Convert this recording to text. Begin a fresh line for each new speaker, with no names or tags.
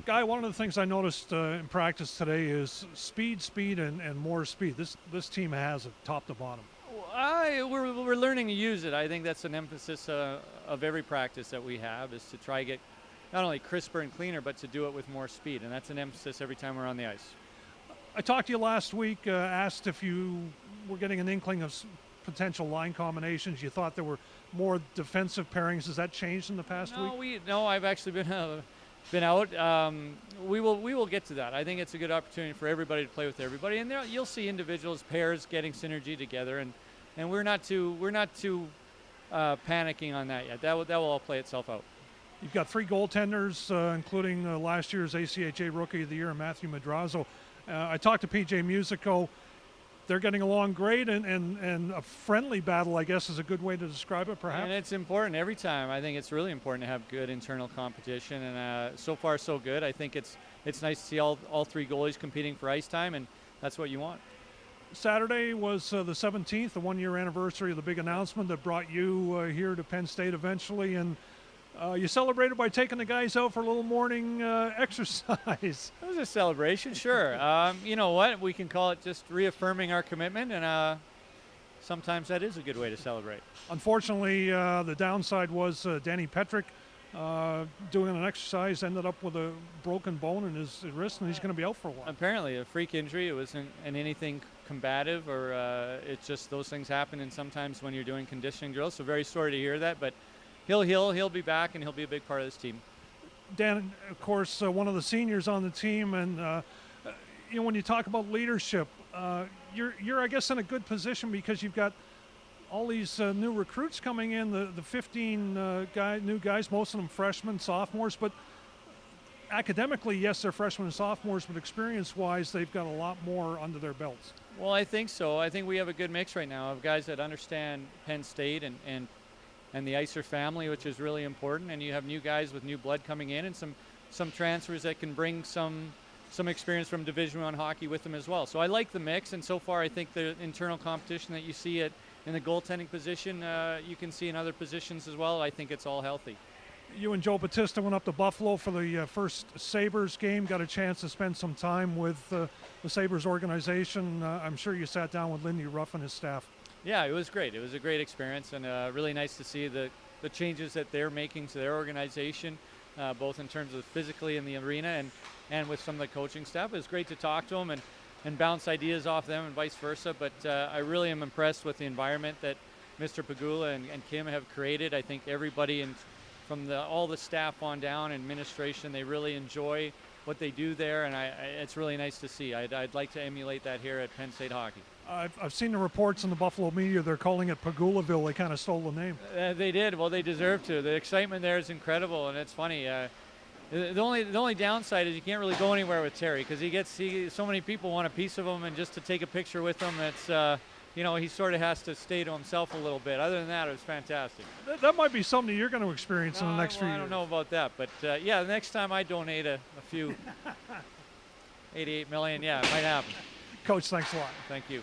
Guy, one of the things I noticed in practice today is speed, and more speed. This team has it top to bottom.
We're learning to use it. I think that's an emphasis of every practice that we have, is to try to get not only crisper and cleaner, but to do it with more speed, and that's an emphasis every time we're on the ice.
I talked to you last week, asked if you were getting an inkling of potential line combinations. You thought there were more defensive pairings. Has that changed in the past week?
No, I've actually been out. We will get to that. I think it's a good opportunity for everybody to play with everybody, and you'll see individuals, pairs getting synergy together, and we're not too panicking on that yet. That will all play itself out.
You've got 3 goaltenders, including last year's ACHA Rookie of the Year, Matthew Madrazo. I talked to PJ Musico. They're getting along great, and a friendly battle, I guess, is a good way to describe it, perhaps.
And it's important every time. I think it's really important to have good internal competition, and so far so good. I think it's nice to see all 3 goalies competing for ice time, and that's what you want. Saturday
was the 17th, the 1-year anniversary of the big announcement that brought you here to Penn State eventually, and you celebrated by taking the guys out for a little morning exercise.
It was a celebration, sure. You know what? We can call it just reaffirming our commitment, and sometimes that is a good way to celebrate.
Unfortunately, the downside was Danny Petrick doing an exercise ended up with a broken bone in his wrist, and he's going to be out for a while.
Apparently, a freak injury. It wasn't anything combative, or it's just those things happen, and sometimes when you're doing conditioning drills. So very sorry to hear that, but he'll be back, and he'll be a big part of this team.
Dan, of course, one of the seniors on the team, and when you talk about leadership, you're I guess in a good position because you've got all these new recruits coming in, the 15 new guys, most of them freshmen, sophomores, but academically, yes, they're freshmen and sophomores, but experience-wise, they've got a lot more under their belts.
Well, I think so. I think we have a good mix right now of guys that understand Penn State and the Icer family, which is really important, and you have new guys with new blood coming in, and some transfers that can bring some experience from Division I hockey with them as well. So I like the mix, and so far I think the internal competition that you see in the goaltending position, you can see in other positions as well. I think it's all healthy.
You and Joe Battista went up to Buffalo for the first Sabres game, got a chance to spend some time with the Sabres organization. I'm sure you sat down with Lindy Ruff and his staff.
Yeah, it was great. It was a great experience, and really nice to see the changes that they're making to their organization, both in terms of physically in the arena and with some of the coaching staff. It was great to talk to them and bounce ideas off them and vice versa, but I really am impressed with the environment that Mr. Pagula and Kim have created. I think everybody from all the staff on down, administration, they really enjoy what they do there, and it's really nice to see. I'd like to emulate that here at Penn State Hockey.
I've seen the reports in the Buffalo media. They're calling it Pagulaville. They kind of stole the name.
They did. Well, they deserve to. The excitement there is incredible, and it's funny. The only downside is you can't really go anywhere with Terry because so many people want a piece of him, and just to take a picture with him, it's he sort of has to stay to himself a little bit. Other than that, it was fantastic.
That might be something you're going to experience in the next few years.
I don't know about that, but yeah, the next time I donate a few 88 million, yeah, it might happen.
Coach, thanks a lot.
Thank you.